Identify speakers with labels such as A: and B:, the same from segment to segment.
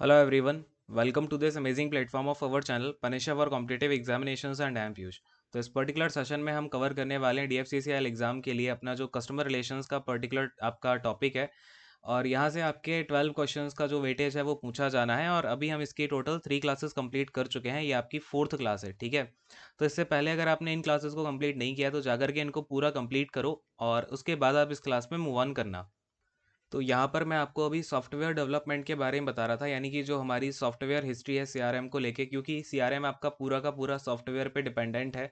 A: Hello everyone, welcome to this amazing platform of our channel Panisha for Competitive Examinations and I am Piyush. तो इस particular session में हम cover करने वाले हैं DFCCIL एग्जाम के लिए अपना जो कस्टमर रिलेशंस का पर्टिकुलर आपका टॉपिक है। और यहाँ से आपके 12 क्वेश्चंस का जो वेटेज है वो पूछा जाना है और अभी हम इसकी टोटल 3 क्लासेस कंप्लीट कर चुके हैं। ये आपकी 4th क्लास है, ठीक है। तो इससे पहले अगर आपने इन क्लासेस को कंप्लीट नहीं किया तो जाकर के इनको पूरा कंप्लीट करो और उसके बाद आप इस क्लास में मूव ऑन करना। तो यहाँ पर मैं आपको अभी सॉफ्टवेयर डेवलपमेंट के बारे में बता रहा था, यानी कि जो हमारी सॉफ्टवेयर हिस्ट्री है सीआरएम को लेके, क्योंकि सीआरएम आपका पूरा का पूरा सॉफ्टवेयर पे डिपेंडेंट है।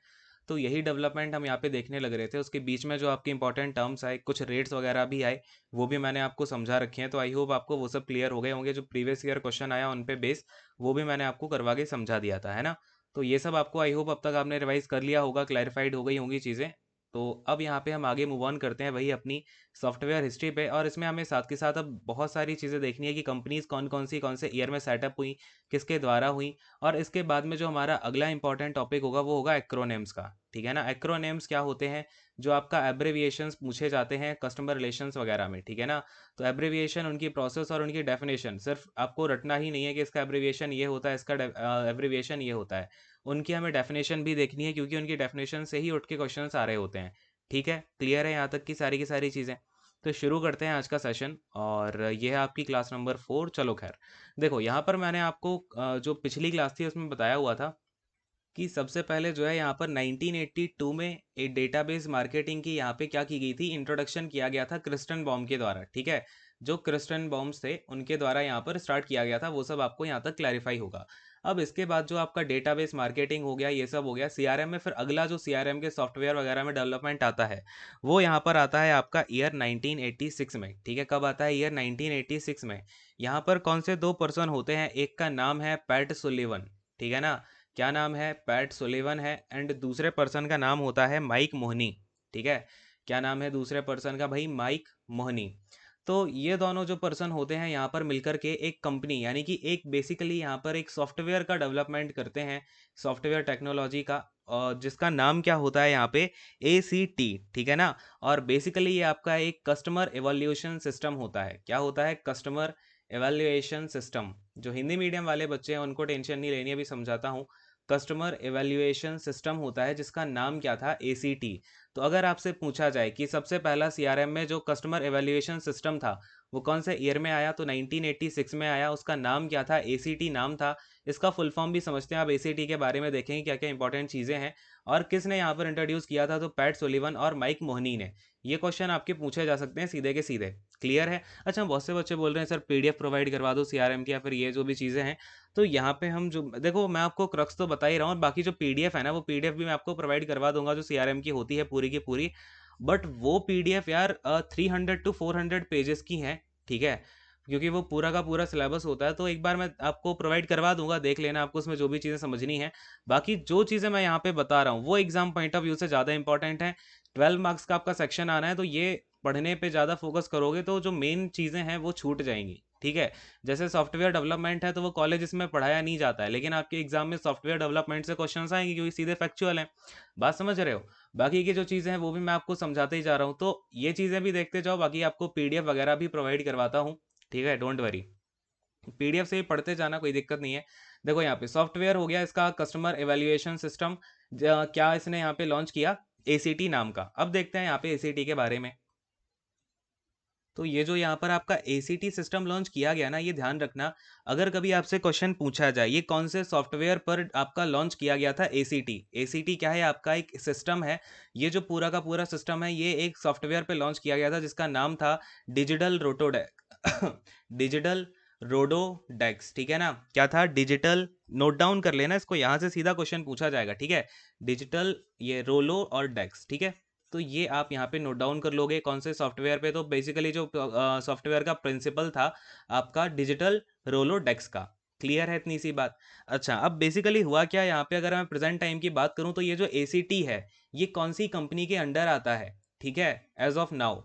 A: तो यही डेवलपमेंट हम यहाँ पे देखने लग रहे थे। उसके बीच में जो आपके इंपॉर्टेंट टर्म्स आए, कुछ रेट्स वगैरह भी आए, वो भी मैंने आपको समझा रखे हैं। तो आई होप आपको वो सब क्लियर हो गए होंगे। जो प्रीवियस ईयर क्वेश्चन आया उन पे बेस वो भी मैंने आपको करवा के समझा दिया था, है ना। तो ये सब आपको आई होप अब तक आपने रिवाइज कर लिया होगा, क्लैरिफाइड हो गई होंगी चीज़ें। तो अब यहाँ पे हम आगे मूव ऑन करते हैं वही अपनी सॉफ्टवेयर हिस्ट्री पे। और इसमें हमें साथ के साथ अब बहुत सारी चीज़ें देखनी है कि कंपनीज कौन से ईयर में सेटअप हुई, किसके द्वारा हुई। और इसके बाद में जो हमारा अगला इंपॉर्टेंट टॉपिक होगा वो होगा एक्रोनेम्स का, ठीक है ना। एक्रोनेम्स क्या होते हैं? जो आपका एब्रेविएशंस पूछे जाते हैं कस्टमर रिलेशंस वगैरह में, ठीक है ना। तो एब्रेविएशन, उनकी प्रोसेस और उनकी डेफिनेशन, सिर्फ आपको रटना ही नहीं है कि इसका एब्रेविएशन ये होता है, इसका एब्रेविएशन ये होता है। उनकी हमें डेफिनेशन भी देखनी है, क्योंकि उनकी डेफिनेशन से ही उठ के क्वेश्चन आ रहे होते हैं। ठीक है, क्लियर है यहाँ तक की सारी चीज़ें। तो शुरू करते हैं आज का सेशन और ये है आपकी क्लास नंबर 4। चलो खैर, देखो यहाँ पर मैंने आपको जो पिछली क्लास थी उसमें बताया हुआ था कि सबसे पहले जो है यहाँ पर 1982 में एक डेटाबेस मार्केटिंग की यहाँ पे क्या की गई थी, इंट्रोडक्शन किया गया था क्रिस्टन बॉम के द्वारा, ठीक है। जो क्रिस्टन बॉम्स थे उनके द्वारा यहाँ पर स्टार्ट किया गया था, वो सब आपको यहाँ तक क्लैरिफाई होगा। अब इसके बाद जो आपका डेटाबेस मार्केटिंग हो गया, ये सब हो गया सीआरएम में। फिर अगला जो सीआरएम के सॉफ्टवेयर वगैरह में डेवलपमेंट आता है वो यहाँ पर आता है आपका ईयर 1986 में, ठीक है। कब आता है? ईयर 1986 में। यहाँ पर कौन से दो पर्सन होते हैं? एक का नाम है पैट सुलिवन, ठीक है ना। क्या नाम है? पैट सुलिवन है। एंड दूसरे पर्सन का नाम होता है माइक मोहनी, ठीक है। क्या नाम है दूसरे पर्सन का भाई? माइक मोहनी। तो ये दोनों जो पर्सन होते हैं यहाँ पर मिलकर के एक कंपनी, यानी कि एक बेसिकली यहाँ पर एक सॉफ्टवेयर का डेवलपमेंट करते हैं, सॉफ्टवेयर टेक्नोलॉजी का, जिसका नाम क्या होता है यहाँ पे? ACT, ठीक है ना। और बेसिकली ये आपका एक कस्टमर एवोल्यूशन सिस्टम होता है। क्या होता है? Customer evaluation system. जो हिंदी मीडियम वाले बच्चे हैं उनको टेंशन नहीं लेनी, अभी समझाता हूँ। कस्टमर एवेल्युएशन सिस्टम होता है जिसका नाम क्या था? ACT। तो अगर आपसे पूछा जाए कि सबसे पहला सीआरएम में जो कस्टमर एवेल्युएशन सिस्टम था वो कौन से ईयर में आया, तो 1986 में आया। उसका नाम क्या था? ACT नाम था। इसका फुल फॉर्म भी समझते हैं आप। ACT के बारे में देखेंगे क्या क्या इंपॉर्टेंट चीज़ें हैं और किसने यहाँ पर इंट्रोड्यूस किया था, तो पैट सुलिवन और माइक मोहनी ने। ये क्वेश्चन आपके पूछे जा सकते हैं सीधे के सीधे। क्लियर है? अच्छा, बहुत से बच्चे बोल रहे हैं सर पीडीएफ प्रोवाइड करवा दो सीआरएम की, या फिर ये जो भी चीज़ें हैं। तो यहाँ पे हम जो देखो, मैं आपको क्रक्स तो बता ही रहा हूँ, और बाकी जो पीडीएफ है ना वो पीडीएफ भी मैं आपको प्रोवाइड करवा दूंगा जो सीआरएम की होती है पूरी की पूरी। बट वो पीडीएफ यार 300 to 400 पेजेस की है, ठीक है। क्योंकि वो पूरा का पूरा सिलेबस होता है। तो एक बार मैं आपको प्रोवाइड करवा दूंगा, देख लेना आपको उसमें जो भी चीज़ें समझनी है। बाकी जो चीज़ें मैं यहाँ पे बता रहा हूँ वो एग्जाम पॉइंट ऑफ व्यू से ज़्यादा इंपॉर्टेंट है। 12 मार्क्स का आपका सेक्शन आना है, तो ये पढ़ने पे ज़्यादा फोकस करोगे तो जो मेन चीज़ें हैं वो छूट जाएंगी, ठीक है। जैसे सॉफ्टवेयर डेवलपमेंट है तो वो कॉलेज में पढ़ाया नहीं जाता है, लेकिन आपके एग्जाम में सॉफ्टवेयर डेवलपमेंट से क्वेश्चन आएंगे क्योंकि सीधे फैक्चुअल है। बात समझ रहे हो? बाकी की जो चीज़ें हैं वो भी मैं आपको समझाते ही जा रहा हूँ, तो ये चीज़ें भी देखते जाओ। बाकी आपको पीडीएफ वगैरह भी प्रोवाइड करवाता हूँ, ठीक है, डोंट वरी। पीडीएफ से ही पढ़ते जाना, कोई दिक्कत नहीं है। देखो यहाँ पे सॉफ्टवेयर हो गया इसका कस्टमर एवेल्युएशन सिस्टम। क्या इसने यहाँ पे लॉन्च किया? ACT नाम का। अब देखते हैं यहाँ पे ACT के बारे में। तो ये जो यहाँ पर आपका ACT सिस्टम लॉन्च किया गया ना, ये ध्यान रखना। अगर कभी आपसे क्वेश्चन पूछा जाए ये कौन से सॉफ्टवेयर पर आपका लॉन्च किया गया था ACT। ACT क्या है? आपका एक सिस्टम है। ये जो पूरा का पूरा सिस्टम है ये एक सॉफ्टवेयर पे लॉन्च किया गया था जिसका नाम था डिजिटल रोटोडेक डिजिटल रोडोडेक्स, ठीक है ना। क्या था? डिजिटल, नोट डाउन कर लेना इसको, यहाँ से सीधा क्वेश्चन पूछा जाएगा, ठीक है। डिजिटल, ये रोलो और डेक्स, ठीक है। तो ये आप यहाँ पे नोट डाउन कर लोगे कौन से सॉफ्टवेयर पे। तो बेसिकली जो सॉफ्टवेयर का प्रिंसिपल था आपका डिजिटल रोलोडेक्स का। क्लियर है इतनी सी बात? अच्छा, अब बेसिकली हुआ क्या यहाँ पे, अगर मैं प्रेजेंट टाइम की बात करूँ तो ये जो ACT है ये कौन सी कंपनी के अंडर आता है, ठीक है, एज ऑफ नाउ।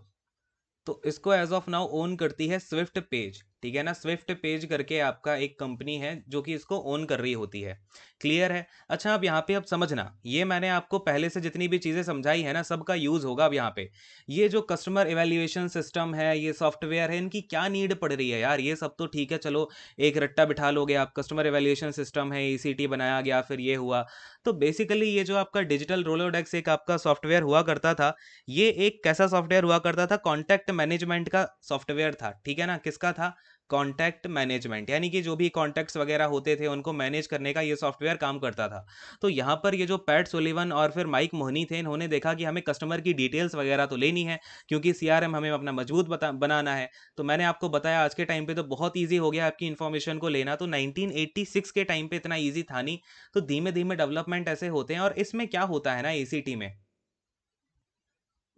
A: तो इसको एज ऑफ नाउ ओन करती है स्विफ्ट पेज। ठीक है ना। स्विफ्ट पेज करके आपका एक कंपनी है जो कि इसको ओन कर रही होती है। क्लियर है। अच्छा, अब यहाँ पे अब समझना, ये मैंने आपको पहले से जितनी भी चीज़ें समझाई है ना, सबका यूज़ होगा अब यहाँ पे। ये जो कस्टमर इवैल्यूएशन सिस्टम है, ये सॉफ्टवेयर है, इनकी क्या नीड पड़ रही है यार? ये सब तो ठीक है, चलो एक रट्टा बिठा लोगे आप, कस्टमर इवैल्यूएशन सिस्टम है, ईसीटी बनाया गया, फिर ये हुआ। तो बेसिकली ये जो आपका डिजिटल रोलोडेक्स एक आपका सॉफ्टवेयर हुआ करता था, ये एक कैसा सॉफ्टवेयर हुआ करता था? कॉन्टैक्ट मैनेजमेंट का सॉफ्टवेयर था, ठीक है ना। किसका था? कॉन्टैक्ट मैनेजमेंट, यानी कि जो भी कॉन्टैक्ट्स वगैरह होते थे उनको मैनेज करने का ये सॉफ्टवेयर काम करता था। तो यहाँ पर ये जो पैट सुलिवन और फिर माइक मोहनी थे, इन्होंने देखा कि हमें कस्टमर की डिटेल्स वगैरह तो लेनी है, क्योंकि सीआरएम हमें अपना मजबूत बनाना है। तो मैंने आपको बताया आज के टाइम पे तो बहुत ईजी हो गया आपकी इन्फॉर्मेशन को लेना, तो 1986 के टाइम पे इतना ईजी था नहीं। तो धीमे धीमे डेवलपमेंट ऐसे होते हैं। और इसमें क्या होता है ना, एसीटी में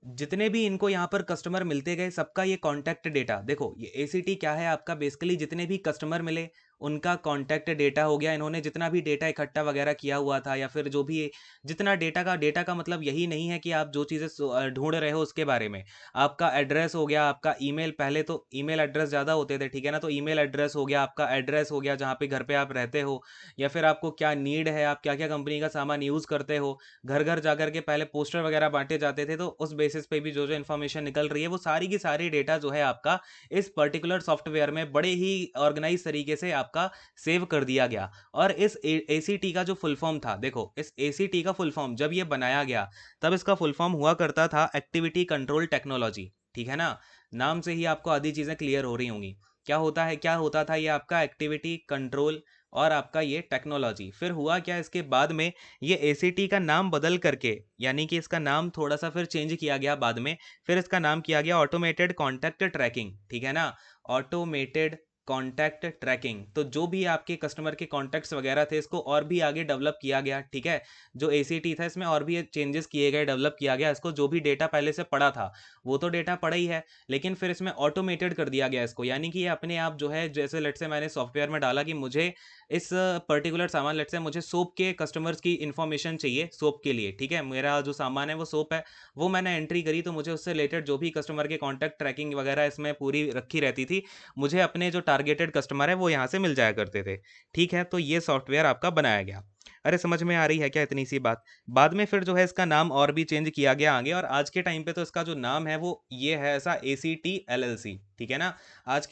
A: जितने भी इनको यहाँ पर कस्टमर मिलते गए, सबका ये कॉन्टैक्ट डेटा देखो, ये एसीटी क्या है आपका, बेसिकली जितने भी कस्टमर मिले उनका कॉन्टैक्ट डेटा हो गया। इन्होंने जितना भी डेटा इकट्ठा वगैरह किया हुआ था, या फिर जो भी जितना डेटा का मतलब यही नहीं है कि आप जो चीज़ें ढूंढ रहे हो उसके बारे में। आपका एड्रेस हो गया, आपका ईमेल, पहले तो ईमेल एड्रेस ज़्यादा होते थे, ठीक है ना। तो ईमेल एड्रेस हो गया, आपका एड्रेस हो गया जहाँ पे घर पे आप रहते हो, या फिर आपको क्या नीड है, आप क्या क्या कंपनी का सामान यूज़ करते हो। घर घर जाकर के पहले पोस्टर वगैरह बांटे जाते थे, तो उस बेसिस पे भी जो जो इन्फॉर्मेशन निकल रही है, वो सारी की सारी डेटा जो है आपका इस पर्टिकुलर सॉफ्टवेयर में बड़े ही ऑर्गेनाइज तरीके से आपका सेव कर दिया गया। और इस एसीटी का जो फुल फॉर्म था, देखो इस एसीटी का फुल फॉर्म जब ये बनाया गया, तब इसका फुल फॉर्म हुआ करता था एक्टिविटी कंट्रोल टेक्नोलॉजी, ठीक है ना। नाम से ही आपको आधी चीजें क्लियर हो रही होंगी। क्या होता है, क्या होता था ये आपका एक्टिविटी कंट्रोल और आपका ये टेक्नोलॉजी। फिर हुआ क्या, इसके बाद में ये एसीटी का नाम बदल करके, यानी कि इसका नाम थोड़ा सा फिर चेंज किया गया बाद में। फिर इसका नाम किया गया ऑटोमेटेड कॉन्टैक्ट ट्रैकिंग, ठीक है ना। Automated contact tracking. तो जो भी आपके कस्टमर के कॉन्टैक्ट्स वगैरह थे, इसको और भी आगे डेवलप किया गया, ठीक है। जो एसीटी था इसमें और भी चेंजेस किए गए, डेवलप किया गया इसको। जो भी डेटा पहले से पड़ा था वो तो डेटा पड़ा ही है, लेकिन फिर इसमें ऑटोमेटेड कर दिया गया इसको, यानी कि ये अपने आप जो है, जैसे लेट से मैंने सॉफ्टवेयर में डाला कि मुझे इस पर्टिकुलर सामान, लेट से मुझे सोप के कस्टमर्स की इन्फॉर्मेशन चाहिए सोप के लिए, ठीक है। मेरा जो सामान है वो सोप है, वो मैंने एंट्री करी, तो मुझे उससे रिलेटेड जो भी कस्टमर के कॉन्टैक्ट ट्रैकिंग वगैरह इसमें पूरी रखी रहती थी। मुझे अपने जो टारगेटेड कस्टमर है वो यहाँ से मिल जाया करते थे, ठीक है। तो ये सॉफ्टवेयर आपका बनाया गया। अरे समझ में आ रही है क्या इतनी सी बात? बाद में फिर जो है इसका नाम और भी चेंज किया गया आगे, और आज के टाइम पे तो इसका जो नाम है वो ये है ऐसा, एसीटी एलएलसी, ठीक है ना। आज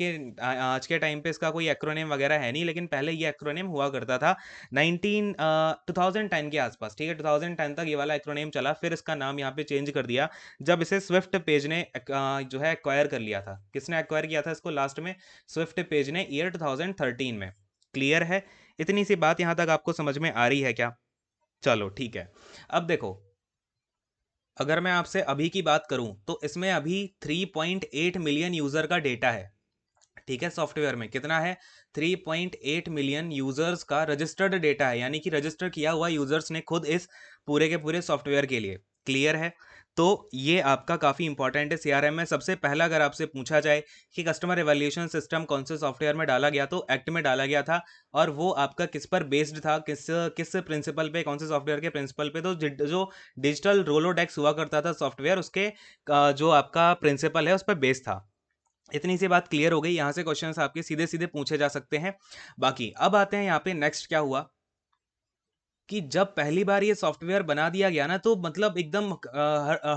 A: के टाइम पे इसका कोई एक्रोनिम वगैरह है नहीं, लेकिन पहले ये एक्रोनिम हुआ करता था 2010 के आसपास, ठीक है। 2010 तक ये वाला एक्रोनिम चला, फिर इसका नाम यहाँ पे चेंज कर दिया जब इसे स्विफ्ट पेज ने जो है एक्वायर कर लिया था। किसने एक्वायर किया था इसको लास्ट में? स्विफ्ट पेज ने, ईयर 2013 में। क्लियर है? इतनी सी बात यहां तक आपको समझ में आ रही है क्या? चलो ठीक है। अब देखो, अगर मैं आपसे अभी की बात करूं तो इसमें अभी 3.8 मिलियन यूजर का डेटा है, ठीक है। सॉफ्टवेयर में कितना है? 3.8 मिलियन यूजर्स का रजिस्टर्ड डेटा है, यानी कि रजिस्टर किया हुआ यूजर्स ने खुद इस पूरे के पूरे सॉफ्टवेयर के लिए। क्लियर है? तो ये आपका काफ़ी इंपॉर्टेंट है सीआरएम में। सबसे पहला अगर आपसे पूछा जाए कि कस्टमर एवेल्यूएशन सिस्टम कौन से सॉफ्टवेयर में डाला गया, तो एक्ट में डाला गया था। और वो आपका किस पर बेस्ड था, किस किस प्रिंसिपल पे, कौन से सॉफ्टवेयर के प्रिंसिपल पे? तो जो डिजिटल रोलोडेक्स हुआ करता था सॉफ्टवेयर, उसके जो आपका प्रिंसिपल है उस पर बेस्ड था। इतनी सी बात क्लियर हो गई। यहां से क्वेश्चंस आपके सीधे सीधे पूछे जा सकते हैं। बाकी अब आते हैं यहाँ पे, नेक्स्ट क्या हुआ कि जब पहली बार ये सॉफ्टवेयर बना दिया गया ना, तो मतलब एकदम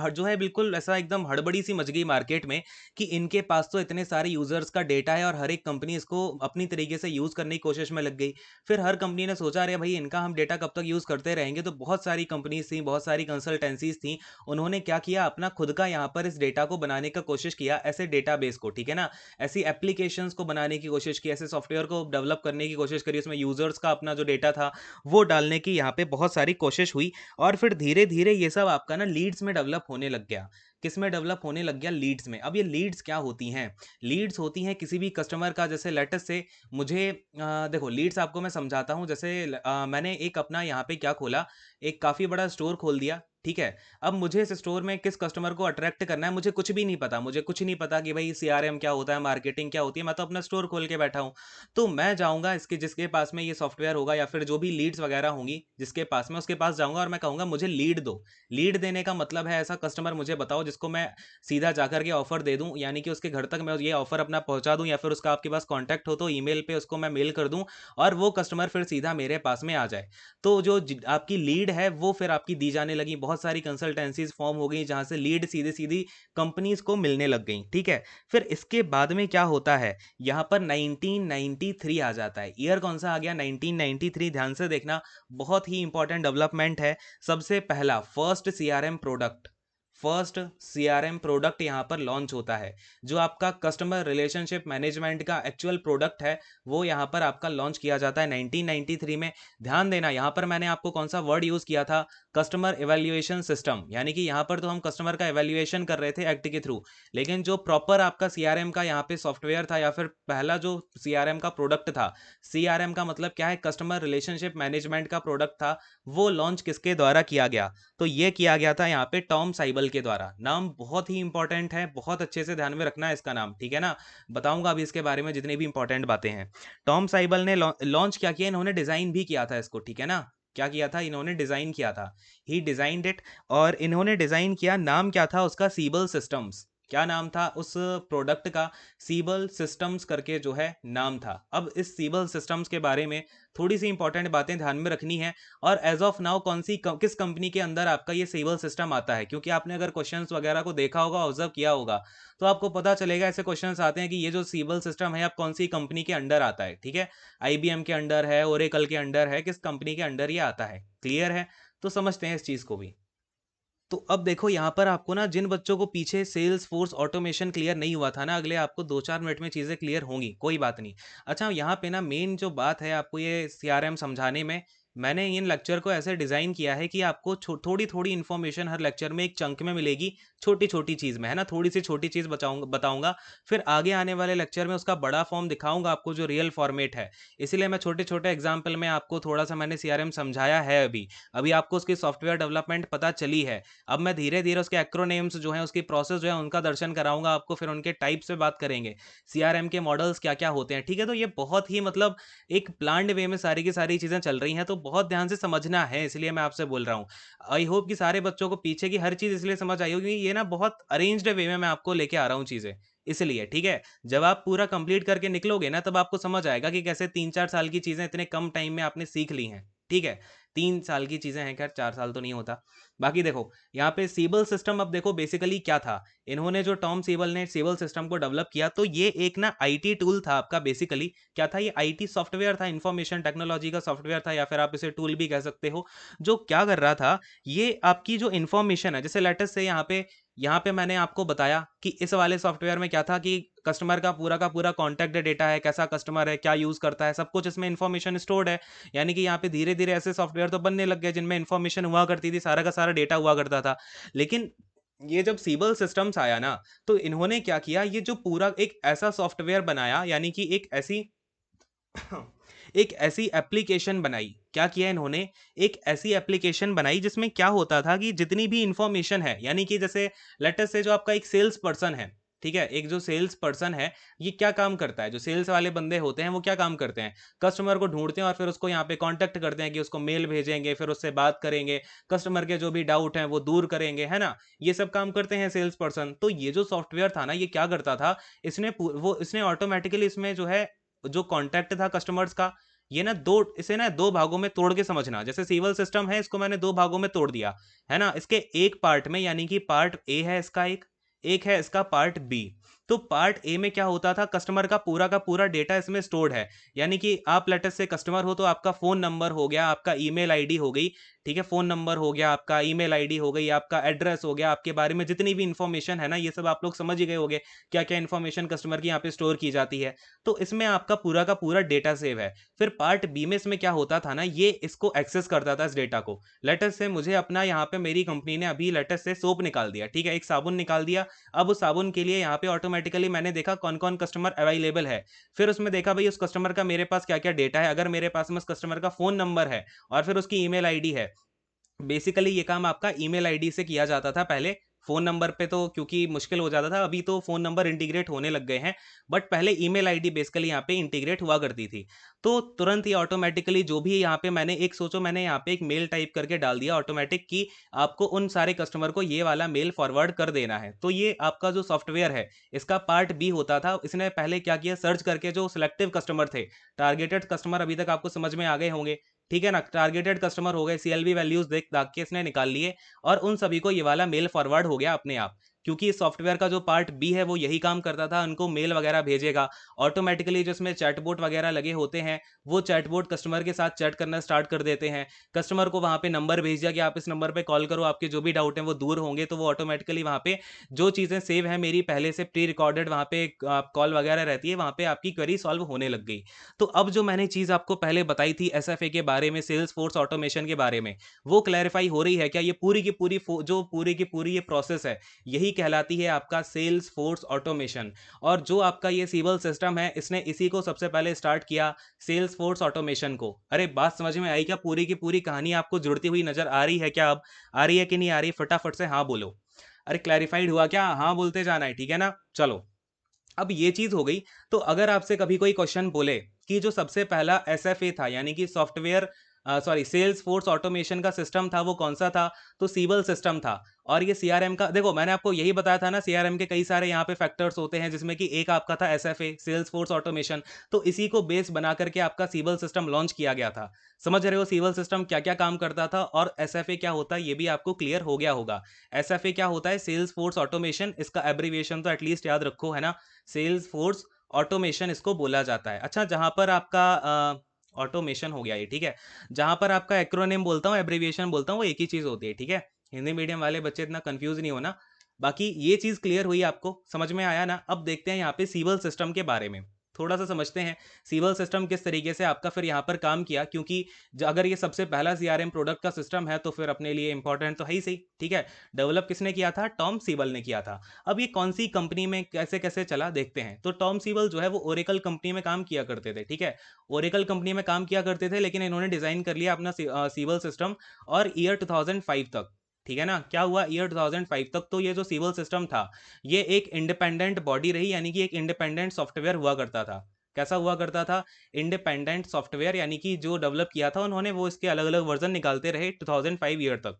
A: जो है बिल्कुल ऐसा एकदम हड़बड़ी सी मच गई मार्केट में कि इनके पास तो इतने सारे यूजर्स का डेटा है और हर एक कंपनी इसको अपनी तरीके से यूज करने की कोशिश में लग गई। फिर हर कंपनी ने सोचा, अरे भाई इनका हम डेटा कब तक यूज करते रहेंगे। तो बहुत सारी कंपनीज थी, बहुत सारी कंसल्टेंसीज थी, उन्होंने क्या किया, अपना खुद का यहाँ पर इस डेटा को बनाने का कोशिश किया, ऐसे डेटाबेस को, ठीक है ना। ऐसी एप्लीकेशंस को बनाने की कोशिश की, ऐसे सॉफ्टवेयर को डेवलप करने की कोशिश करी, उसमें यूजर्स का अपना जो डेटा था वो डालने की यहाँ पे बहुत सारी कोशिश हुई। और फिर धीरे धीरे ये सब आपका ना लीड्स में डेवलप होने लग गया। किस में डेवलप होने लग गया? लीड्स में। अब ये लीड्स क्या होती हैं? लीड्स होती हैं किसी भी कस्टमर का, जैसे लेटेस्ट से मुझे देखो लीड्स आपको मैं समझाता हूँ। जैसे मैंने एक अपना यहाँ पे क्या खोला, एक काफ़ी बड़ा स्टोर खोल दिया, ठीक है। अब मुझे इस स्टोर में किस कस्टमर को अट्रैक्ट करना है, मुझे कुछ भी नहीं पता। मुझे कुछ नहीं पता कि भाई सीआरएम क्या होता है, मार्केटिंग क्या होती है। मैं तो अपना स्टोर खोल के बैठा हूँ। तो मैं जाऊँगा, इसके जिसके पास में ये सॉफ्टवेयर होगा या फिर जो भी लीड्स वगैरह होंगी जिसके पास में, उसके पास जाऊँगा और मैं कहूँगा मुझे लीड दो। लीड देने का मतलब है ऐसा कस्टमर मुझे बताओ जिसको मैं सीधा जाकर के ऑफर दे दूं, यानी कि उसके घर तक मैं ये ऑफर अपना पहुंचा दूं, या फिर उसका आपके पास कांटेक्ट हो तो ईमेल पे उसको मैं मेल कर दूं और वो कस्टमर फिर सीधा मेरे पास में आ जाए। तो जो आपकी लीड है वो फिर आपकी दी जाने लगी, बहुत सारी कंसल्टेंसीज फॉर्म हो गई जहां से लीड सीधे सीधी कंपनीज को मिलने लग गई, ठीक है। फिर इसके बाद में क्या होता है, यहाँ पर 1993 आ जाता है। ईयर कौन सा आ गया, 1993। ध्यान से देखना, बहुत ही इंपॉर्टेंट डेवलपमेंट है। सबसे पहला फर्स्ट सीआरएम प्रोडक्ट यहाँ पर लॉन्च होता है। जो आपका कस्टमर रिलेशनशिप मैनेजमेंट का एक्चुअल प्रोडक्ट है वो यहाँ पर आपका लॉन्च किया जाता है 1993 में। ध्यान देना, यहाँ पर मैंने आपको कौन सा वर्ड यूज किया था, कस्टमर इवैल्यूएशन सिस्टम, यानी कि यहाँ पर तो हम कस्टमर का इवैल्यूएशन कर रहे थे एक्ट के थ्रू, लेकिन जो प्रॉपर आपका सीआरएम का यहाँ पे सॉफ्टवेयर था या फिर पहला जो सीआरएम का प्रोडक्ट था, सीआरएम का मतलब क्या है, कस्टमर रिलेशनशिप मैनेजमेंट का प्रोडक्ट था, वो लॉन्च किसके द्वारा किया गया, तो ये किया गया था यहाँ पे टॉम साइबल के द्वारा। नाम बहुत ही इंपॉर्टेंट है, बहुत अच्छे से ध्यान में रखना है इसका नाम, ठीक है ना। बताऊंगा अभी इसके बारे में जितनी भी इंपॉर्टेंट बातें हैं। टॉम साइबल ने लॉन्च क्या किया, इन्होंने डिजाइन भी किया था इसको, ठीक है ना। क्या किया था, इन्होंने डिजाइन किया था, ही डिजाइंड इट। और इन्होंने डिजाइन किया, नाम क्या था उसका, सीबल सिस्टम्स। क्या नाम था उस प्रोडक्ट का, सीबल सिस्टम्स करके जो है नाम था। अब इस सीबल सिस्टम्स के बारे में थोड़ी सी इंपॉर्टेंट बातें ध्यान में रखनी है। और एज ऑफ नाउ किस कंपनी के अंदर आपका ये सीबल सिस्टम आता है, क्योंकि आपने अगर क्वेश्चंस वगैरह को देखा होगा, ऑब्जर्व किया होगा, तो आपको पता चलेगा ऐसे क्वेश्चंस आते हैं कि ये जो सीबल सिस्टम है आप कौन सी कंपनी के अंडर आता है, ठीक है। आईबीएम के अंडर है, ओरेकल के अंडर है, किस कंपनी के अंडर ये आता है, क्लियर है। तो समझते हैं इस चीज को भी। तो अब देखो यहाँ पर आपको ना, जिन बच्चों को पीछे सेल्स फोर्स ऑटोमेशन क्लियर नहीं हुआ था ना, अगले आपको 2-4 मिनट में चीज़ें क्लियर होंगी, कोई बात नहीं। अच्छा, यहाँ पे ना मेन जो बात है आपको ये सीआरएम समझाने में, मैंने इन लेक्चर को ऐसे डिज़ाइन किया है कि आपको थोड़ी थोड़ी इन्फॉर्मेशन हर लेक्चर में एक चंक में मिलेगी, छोटी छोटी चीज़ में, है ना, थोड़ी सी छोटी चीज़ बताऊंगा। फिर आगे आने वाले लेक्चर में उसका बड़ा फॉर्म दिखाऊंगा आपको, जो रियल फॉर्मेट है। इसीलिए मैं छोटे छोटे एग्जाम्पल में आपको थोड़ा सा मैंने सीआरएम समझाया है। अभी अभी आपको उसकी सॉफ्टवेयर डेवलपमेंट पता चली है। अब मैं धीरे धीरे उसके एक्रोनेम्स जो है, उसकी प्रोसेस जो है, उनका दर्शन कराऊंगा आपको, फिर उनके टाइप्स पे बात करेंगे, सीआरएम के मॉडल्स क्या क्या होते हैं, ठीक है। तो ये बहुत ही मतलब एक प्लान्ड वे में सारी की सारी चीजें चल रही हैं, तो बहुत ध्यान से समझना है, इसलिए मैं आपसे बोल रहा हूँ। आई होप कि सारे बच्चों को पीछे की हर चीज इसलिए समझ आई होगी, ये ना बहुत अरेंज्ड वे में मैं आपको लेके आ रहा हूँ चीजें, इसलिए, ठीक है। जब आप पूरा कंप्लीट करके निकलोगे ना, तब आपको समझ आएगा कि कैसे 3-4 साल की चीजें इतने कम टाइम में आपने सीख ली हैं, ठीक है। 3 साल की चीजें हैं, खैर 4 साल तो नहीं होता। बाकी देखो यहाँ पे सीबल सिस्टम, अब देखो बेसिकली क्या था, इन्होंने जो टॉम सीबल ने सीबल सिस्टम को डेवलप किया, तो ये एक ना आईटी टूल था आपका। बेसिकली क्या था, ये आईटी सॉफ्टवेयर था, इंफॉर्मेशन टेक्नोलॉजी का सॉफ्टवेयर था, या फिर आप इसे टूल भी कह सकते हो। जो क्या कर रहा था, ये आपकी जो इंफॉर्मेशन है, जैसे लेटेस्ट से यहाँ पे मैंने आपको बताया कि इस वाले सॉफ्टवेयर में क्या था कि कस्टमर का पूरा कॉन्टैक्ट डेटा है, कैसा कस्टमर है, क्या यूज करता है, सब कुछ इसमें इंफॉर्मेशन स्टोर्ड है। यानी कि यहाँ पे धीरे धीरे ऐसे सॉफ्टवेयर तो बनने लग गए जिनमें इंफॉर्मेशन हुआ करती थी, सारा का सारा डेटा हुआ करता था। लेकिन ये जब सीबल सिस्टम्स आया ना, तो इन्होंने क्या किया, ये जो पूरा एक ऐसा सॉफ्टवेयर बनाया, यानी कि एक ऐसी एप्लीकेशन बनाई। क्या किया इन्होंने, एक ऐसी एप्लीकेशन बनाई जिसमें क्या होता था कि जितनी भी इंफॉर्मेशन है, यानी कि जैसे लेटेस्ट से जो आपका एक सेल्स पर्सन है, ठीक है, एक जो सेल्स पर्सन है, ये क्या काम करता है, जो सेल्स वाले बंदे होते हैं वो क्या काम करते हैं, कस्टमर को ढूंढते हैं और फिर उसको यहाँ पे कांटेक्ट करते हैं कि उसको मेल भेजेंगे, फिर उससे बात करेंगे, कस्टमर के जो भी डाउट हैं वो दूर करेंगे, है ना। ये सब काम करते हैं सेल्स पर्सन। तो ये जो सॉफ्टवेयर था ना, ये क्या करता था, इसने ऑटोमेटिकली इसमें जो है, जो कॉन्टैक्ट था कस्टमर्स का, ये ना इसे ना दो भागों में तोड़ के समझना। जैसे सिविल सिस्टम है, इसको मैंने दो भागों में तोड़ दिया, है ना। इसके एक पार्ट में, यानी कि पार्ट ए है इसका, एक एक है इसका पार्ट बी। तो पार्ट ए में क्या होता था, कस्टमर का पूरा डेटा इसमें स्टोर्ड है। यानी कि आप लेटेस्ट से कस्टमर हो, तो आपका फोन नंबर हो गया, आपका ईमेल आईडी हो गई, ठीक है, फोन नंबर हो गया, आपका ईमेल आईडी हो गई, आपका एड्रेस हो गया, आपके बारे में जितनी भी इंफॉर्मेशन है ना, ये सब आप लोग समझ ही गए होंगे क्या क्या इंफॉर्मेशन कस्टमर की यहाँ पे स्टोर की जाती है। तो इसमें आपका पूरा का पूरा डेटा सेव है। फिर पार्ट बी में इसमें क्या होता था ना, ये इसको एक्सेस करता था इस डेटा को। लेटेस्ट से मुझे अपना यहाँ पे मेरी कंपनी ने अभी लेटेस्ट से सोप निकाल दिया, ठीक है, एक साबुन निकाल दिया। अब उस साबुन के लिए यहाँ पे ऑटोमेटिकली मैंने देखा कौन कौन कस्टमर अवेलेबल है। फिर उसमें देखा भाई उस कस्टमर का मेरे पास क्या क्या डेटा है, अगर मेरे पास में उस कस्टमर का फोन नंबर है और फिर उसकी ईमेल आईडी है। बेसिकली ये काम आपका ईमेल आईडी से किया जाता था पहले, फ़ोन नंबर पे तो क्योंकि मुश्किल हो जाता था, अभी तो फ़ोन नंबर इंटीग्रेट होने लग गए हैं, बट पहले ईमेल आईडी बेसिकली यहाँ पे इंटीग्रेट हुआ करती थी। तो तुरंत ही ऑटोमेटिकली जो भी यहाँ पे मैंने एक सोचो मैंने यहाँ पे एक मेल टाइप करके डाल दिया ऑटोमेटिक कि आपको उन सारे कस्टमर को ये वाला मेल फॉरवर्ड कर देना है। तो ये आपका जो सॉफ्टवेयर है, इसका पार्ट बी होता था। इसने पहले क्या किया, सर्च करके जो सिलेक्टिव कस्टमर थे, टारगेटेड कस्टमर अभी तक आपको समझ में आ गए होंगे, ठीक है ना? टारगेटेड कस्टमर हो गए, सीएलवी वैल्यूज देख दाग के इसने निकाल लिए और उन सभी को ये वाला मेल फॉरवर्ड हो गया अपने आप। क्योंकि इस सॉफ्टवेयर का जो पार्ट बी है वो यही काम करता था, उनको मेल वगैरह भेजेगा ऑटोमेटिकली। जो इसमें चैटबॉट वगैरह लगे होते हैं, वो चैटबॉट कस्टमर के साथ चैट करना स्टार्ट कर देते हैं। कस्टमर को वहां पे नंबर भेज दिया कि आप इस नंबर पे कॉल करो, आपके जो भी डाउट हैं वो दूर होंगे। तो वो ऑटोमेटिकली वहां पे जो चीजें सेव है मेरी पहले से प्री रिकॉर्डेड वहां पे कॉल वगैरह रहती है, वहां पे आपकी क्वेरी सॉल्व होने लग गई। तो अब जो मैंने चीज आपको पहले बताई थी एसएफए के बारे में, सेल्स फोर्स ऑटोमेशन के बारे में, वो क्लैरिफाई हो रही है क्या? ये पूरी की पूरी जो पूरी की पूरी ये प्रोसेस है, यही कहलाती है आपका सेल्स फोर्स ऑटोमेशन। और जो आपका ये सिविल सिस्टम है, इसने इसी को सबसे पहले स्टार्ट किया, सेल्स फोर्स ऑटोमेशन को। अरे बात समझ में आई क्या? पूरी की पूरी कहानी आपको जुड़ती हुई नजर आ रही है क्या? अब आ रही है कि नहीं आ रही? फटाफट से हाँ बोलो। अरे क्लैरिफाइड हुआ क्या? हाँ बोलते जाना है, ठीक है ना? चलो, अब ये चीज हो गई। तो अगर आपसे कभी कोई क्वेश्चन बोले कि जो सबसे पहला एसएफए था, यानी कि software sorry sales force automation का सिस्टम था, वो कौन सा था? तो सीबल सिस्टम था। और ये सीआरएम का, देखो मैंने आपको यही बताया था ना, सीआरएम के कई सारे यहाँ पे फैक्टर्स होते हैं, जिसमें कि एक आपका था एसएफए, सेल्स फोर्स ऑटोमेशन। तो इसी को बेस बना करके आपका सीबल सिस्टम लॉन्च किया गया था। समझ रहे हो सीबल सिस्टम क्या क्या काम करता था और एसएफए क्या होता है, ये भी आपको क्लियर हो गया होगा। एसएफए क्या होता है? सेल्स फोर्स ऑटोमेशन, इसका एब्रीविएशन तो एटलीस्ट याद रखो, है ना? सेल्स फोर्स ऑटोमेशन इसको बोला जाता है। अच्छा, जहां पर आपका ऑटोमेशन हो गया ये, ठीक है। जहां पर आपका एक्रोनिम बोलता हूँ, एब्रीविएशन बोलता हूँ, वो एक ही चीज होती है, ठीक है। हिंदी मीडियम वाले बच्चे इतना कंफ्यूज नहीं होना। बाकी ये चीज क्लियर हुई, आपको समझ में आया ना? अब देखते हैं यहाँ पे सिविल सिस्टम के बारे में, थोड़ा सा समझते हैं सिविल सिस्टम किस तरीके से आपका फिर यहाँ पर काम किया। क्योंकि अगर ये सबसे पहला सीआरएम प्रोडक्ट का सिस्टम है तो फिर अपने लिए इंपॉर्टेंट तो है ही सही, ठीक है। डेवलप किसने किया था? टॉम सीबल ने किया था। अब ये कौन सी कंपनी में कैसे कैसे चला देखते हैं। तो टॉम सीबल जो है वो ओरेकल कंपनी में काम किया करते थे, ठीक है। ओरेकल कंपनी में काम किया करते थे, लेकिन इन्होंने डिजाइन कर लिया अपना सीबल सिस्टम और ईयर 2005 तक, ठीक है ना। क्या हुआ? ईयर 2005 तक तो ये जो सिविल सिस्टम था, ये एक इंडिपेंडेंट बॉडी रही, यानी कि एक इंडिपेंडेंट सॉफ्टवेयर हुआ करता था। कैसा हुआ करता था? इंडिपेंडेंट सॉफ्टवेयर, यानी कि जो डेवलप किया था उन्होंने, वो इसके अलग अलग वर्जन निकालते रहे 2005 ईयर तक।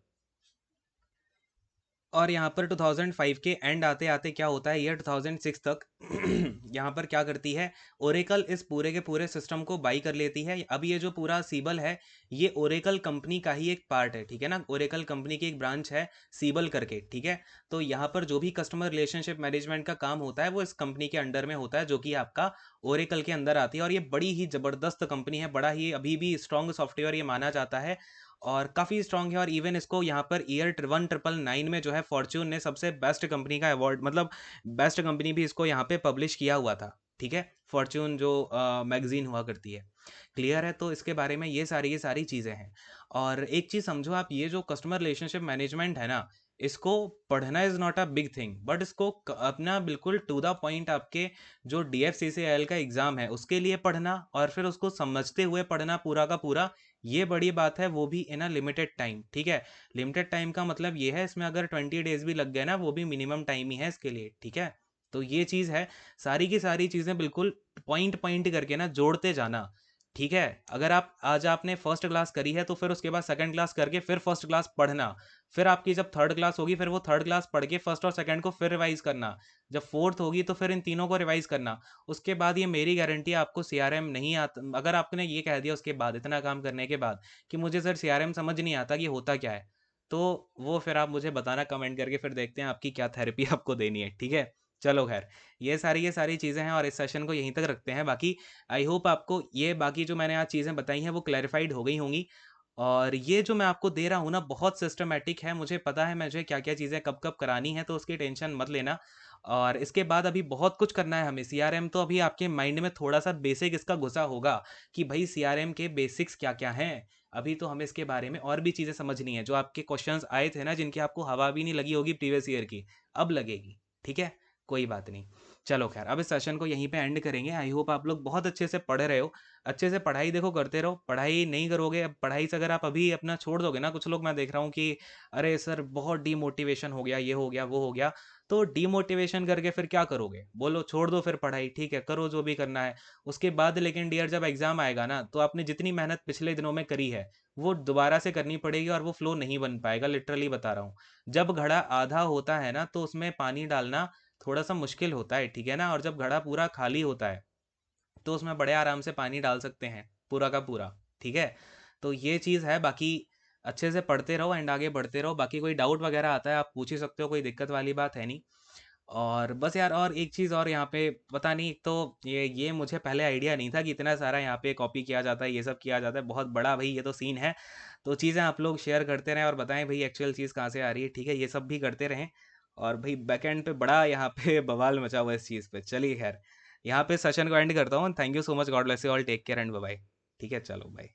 A: और यहाँ पर 2005 के एंड आते आते क्या होता है, ईयर 2006 तक यहाँ पर क्या करती है, ओरेकल इस पूरे के पूरे सिस्टम को बाई कर लेती है। अब ये जो पूरा सीबल है, ये ओरेकल कंपनी का ही एक पार्ट है, ठीक है ना। ओरेकल कंपनी की एक ब्रांच है सीबल करके, ठीक है। तो यहाँ पर जो भी कस्टमर रिलेशनशिप मैनेजमेंट का काम होता है वो इस कंपनी के अंडर में होता है, जो कि आपका ओरेकल के अंदर आती है। और ये बड़ी ही जबरदस्त कंपनी है, बड़ा ही अभी भी स्ट्रॉन्ग सॉफ्टवेयर ये माना जाता है और काफ़ी स्ट्रॉन्ग है। और इवन इसको यहाँ पर ईयर 1999 में जो है फॉर्च्यून ने सबसे बेस्ट कंपनी का अवार्ड, मतलब बेस्ट कंपनी भी इसको यहाँ पे पब्लिश किया हुआ था, ठीक है। फॉर्च्यून जो मैगजीन हुआ करती है, क्लियर है। तो इसके बारे में ये सारी चीज़ें हैं। और एक चीज़ समझो आप, ये जो कस्टमर रिलेशनशिप मैनेजमेंट है ना, इसको पढ़ना is not a big thing, but इसको अपना बिल्कुल टू द पॉइंट आपके जो DFCCIL का एग्ज़ाम है उसके लिए पढ़ना, और फिर उसको समझते हुए पढ़ना पूरा का पूरा, ये बड़ी बात है। वो भी इन अ लिमिटेड टाइम, ठीक है। लिमिटेड टाइम का मतलब ये है, इसमें अगर 20 डेज भी लग गए ना, वो भी मिनिमम टाइम ही है इसके लिए, ठीक है। तो ये चीज़ है, सारी की सारी चीज़ें बिल्कुल पॉइंट पॉइंट करके ना जोड़ते जाना, ठीक है। अगर आप आज आपने फर्स्ट क्लास करी है तो फिर उसके बाद सेकंड क्लास करके फिर फर्स्ट क्लास पढ़ना, फिर आपकी जब थर्ड क्लास होगी फिर वो थर्ड क्लास पढ़ के फर्स्ट और सेकंड को फिर रिवाइज करना, जब फोर्थ होगी तो फिर इन तीनों को रिवाइज करना। उसके बाद ये मेरी गारंटी है, आपको सीआरएम नहीं आता। अगर आपने ये कह दिया उसके बाद, इतना काम करने के बाद, कि मुझे सर सीआरएम समझ नहीं आता कि होता क्या है, तो वो फिर आप मुझे बताना कमेंट करके, फिर देखते हैं आपकी क्या थेरेपी आपको देनी है, ठीक है। चलो खैर, ये सारी चीज़ें हैं और इस सेशन को यहीं तक रखते हैं। बाकी आई होप आपको ये बाकी जो मैंने आज चीज़ें बताई हैं वो क्लैरिफाइड हो गई होंगी। और ये जो मैं आपको दे रहा हूँ ना, बहुत सिस्टमैटिक है, मुझे पता है मुझे क्या क्या चीज़ें कब कब करानी है, तो उसकी टेंशन मत लेना। और इसके बाद अभी बहुत कुछ करना है हमें। सीआरएम तो अभी आपके माइंड में थोड़ा सा बेसिक इसका घुसा होगा कि भाई सीआरएम के बेसिक्स क्या क्या हैं। अभी तो हमें इसके बारे में और भी चीज़ें समझनी है। जो आपके क्वेश्चंस आए थे ना, जिनकी आपको हवा भी नहीं लगी होगी प्रीवियस ईयर की, अब लगेगी, ठीक है। कोई बात नहीं। चलो खैर, अब इस सेशन को यहीं पे एंड करेंगे। आई होप आप लोग बहुत अच्छे से पढ़ रहे हो। अच्छे से पढ़ाई देखो करते रहो। पढ़ाई नहीं करोगे, अब पढ़ाई से अगर आप अभी अपना छोड़ दोगे ना, कुछ लोग मैं देख रहा हूँ कि अरे सर बहुत डीमोटिवेशन हो गया, ये हो गया, वो हो गया। तो डीमोटिवेशन करके फिर क्या करोगे? बोलो छोड़ दो फिर पढ़ाई, ठीक है, करो जो भी करना है। उसके बाद लेकिन डियर जब एग्ज़ाम आएगा ना, तो आपने जितनी मेहनत पिछले दिनों में करी है, वो दोबारा से करनी पड़ेगी और वो फ्लो नहीं बन पाएगा, लिटरली बता रहा हूँ। जब घड़ा आधा होता है ना, तो उसमें पानी डालना थोड़ा-सा मुश्किल होता है, ठीक है ना? और जब घड़ा पूरा खाली होता है, तो उसमें बड़े आराम से पानी डाल सकते हैं, पूरा का पूरा, ठीक है? तो ये चीज़ है, बाकी अच्छे से पढ़ते रहो एंड आगे बढ़ते रहो। बाकी कोई डाउट वगैरह आता है आप पूछ ही सकते हो, कोई दिक्कत वाली बात है नहीं। और बस यार, और एक चीज़ और यहाँ पे पता नहीं, एक तो ये मुझे पहले आइडिया नहीं था कि इतना सारा यहाँ पे कॉपी किया जाता है, ये सब किया जाता है। बहुत बड़ा भई ये तो सीन है। तो चीज़ें आप लोग शेयर करते रहें और बताएँ भई एक्चुअल चीज़ कहाँ से आ रही है, ठीक है? ये सब भी करते रहें। और भई बैकएंड पे बड़ा यहाँ पे बवाल मचा हुआ है इस चीज़ पे। चलिए खैर, यहाँ पे सेशन को एंड करता हूँ। Thank you so much, God bless you all, take care and bye bye. ठीक है, चलो बाय।